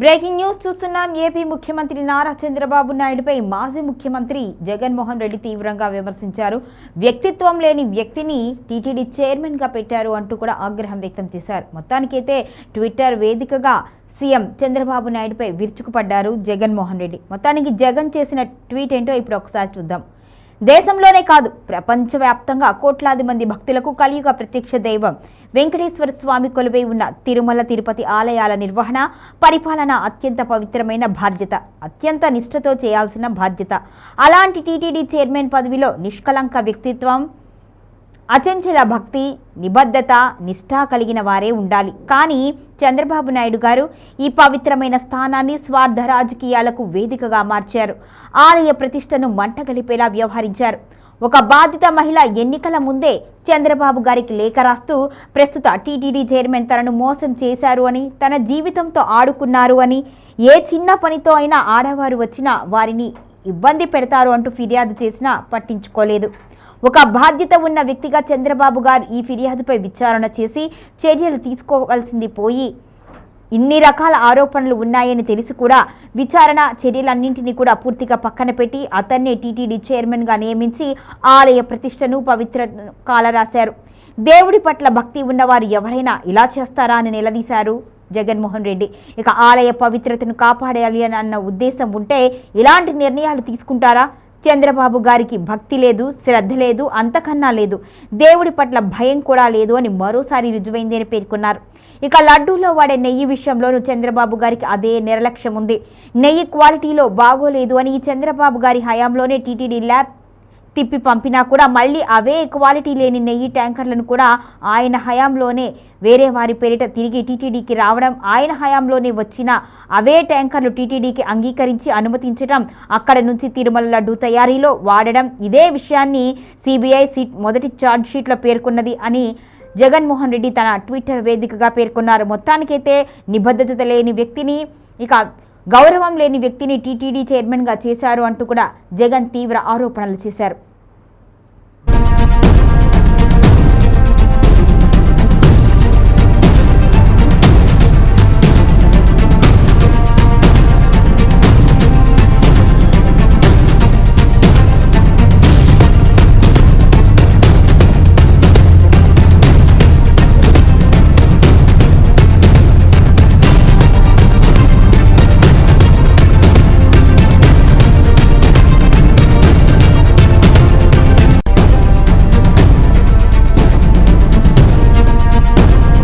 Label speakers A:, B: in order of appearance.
A: Breaking news చూస్తున్నాం. AP ముఖ్యమంత్రి నారా చంద్రబాబు నాయుడుపై మాజీ ముఖ్యమంత్రి జగన్మోహన్ రెడ్డి తీవ్రంగా విమర్శించారు. వ్యక్తిత్వం లేని వ్యక్తిని టీటీడీ చైర్మన్ గా పెట్టారు అంటూ కూడా ఆగ్రహం వ్యక్తం చేశారు. మొత్తానికైతే ట్విట్టర్ వేదికగా సీఎం చంద్రబాబు నాయుడుపై విరుచుకుపడ్డారు జగన్మోహన్ రెడ్డి. మొత్తానికి జగన్ చేసిన ట్వీట్ ఏంటో ఇప్పుడు ఒకసారి చూద్దాం. దేశంలోనే కాదు ప్రపంచవ్యాప్తంగా కోట్లాది మంది భక్తులకు కలియుగ ప్రత్యక్ష దైవం వెంకటేశ్వర స్వామి కొలువై ఉన్న తిరుమల తిరుపతి ఆలయాల నిర్వహణ, పరిపాలన అత్యంత పవిత్రమైన బాధ్యత, అత్యంత నిష్ఠతో చేయాల్సిన బాధ్యత. అలాంటి టీటీడీ చైర్మన్ పదవిలో నిష్కలంక వ్యక్తిత్వం, అచంచల భక్తి, నిబద్ధత, నిష్ఠ కలిగిన వారే ఉండాలి. కానీ చంద్రబాబు నాయుడు గారు ఈ పవిత్రమైన స్థానాన్ని స్వార్థ రాజకీయాలకు వేదికగా మార్చారు. ఆలయ ప్రతిష్టను మంటగలిపేలా వ్యవహరించారు. ఒక బాధిత మహిళ ఎన్నికల ముందే చంద్రబాబు గారికి లేఖ రాస్తూ ప్రస్తుత టీటీడీ చైర్మన్ తనను మోసం చేశారు అని, తన జీవితంతో ఆడుకున్నారు అని, ఏ చిన్న పనితో అయినా ఆడవారు వచ్చినా వారిని ఇబ్బంది పెడతారు అంటూ ఫిర్యాదు చేసినా పట్టించుకోలేదు. ఒక బాధ్యత ఉన్న వ్యక్తిగా చంద్రబాబు గారు ఈ ఫిర్యాదుపై విచారణ చేసి చర్యలు తీసుకోవాల్సింది పోయి ఇన్ని రకాల ఆరోపణలు ఉన్నాయని తెలిసి కూడా విచారణ చర్యలన్నింటినీ కూడా పూర్తిగా పక్కన పెట్టి అతన్నే టీటీడీ చైర్మన్గా నియమించి ఆలయ ప్రతిష్టను పవిత్రతను కాలరాశారు. దేవుడి పట్ల భక్తి ఉన్నవారు ఎవరైనా ఇలా చేస్తారా అని నిలదీశారు జగన్మోహన్ రెడ్డి. ఇక ఆలయ పవిత్రతను కాపాడాలి అన్న ఉద్దేశం ఉంటే ఇలాంటి నిర్ణయాలు తీసుకుంటారా? చంద్రబాబు గారికి భక్తి లేదు, శ్రద్ధ లేదు, అంతకన్నా లేదు, దేవుడి పట్ల భయం కూడా లేదు అని మరోసారి రుజువైంది అని పేర్కొన్నారు. ఇక లడ్డూలో వాడే నెయ్యి విషయంలోనూ చంద్రబాబు గారికి అదే నిర్లక్ష్యం ఉంది. నెయ్యి క్వాలిటీలో బాగోలేదు అని చంద్రబాబు గారి హయాంలోనే టీటీడీ ల్యాబ్ తిప్పి పంపినా కూడా మళ్ళీ అవే క్వాలిటీ లేని నెయ్యి ట్యాంకర్లను కూడా ఆయన హయాంలోనే వేరే వారి పేరిట తిరిగి టీటీడీకి రావడం, ఆయన హయాంలోనే వచ్చిన అవే ట్యాంకర్లు టీటీడీకి అంగీకరించి అనుమతించడం, అక్కడ నుంచి తిరుమల లడ్డు తయారీలో వాడడం, ఇదే విషయాన్ని సిబిఐ మొదటి ఛార్జ్ షీట్లో పేర్కొన్నది అని జగన్మోహన్ రెడ్డి తన ట్విట్టర్ వేదికగా పేర్కొన్నారు. మొత్తానికైతే నిబద్ధత లేని వ్యక్తిని, ఇక గౌరవం లేని వ్యక్తిని టీటీడీ చైర్మన్గా చేశారు అంటూ కూడా జగన్ తీవ్ర ఆరోపణలు చేశారు.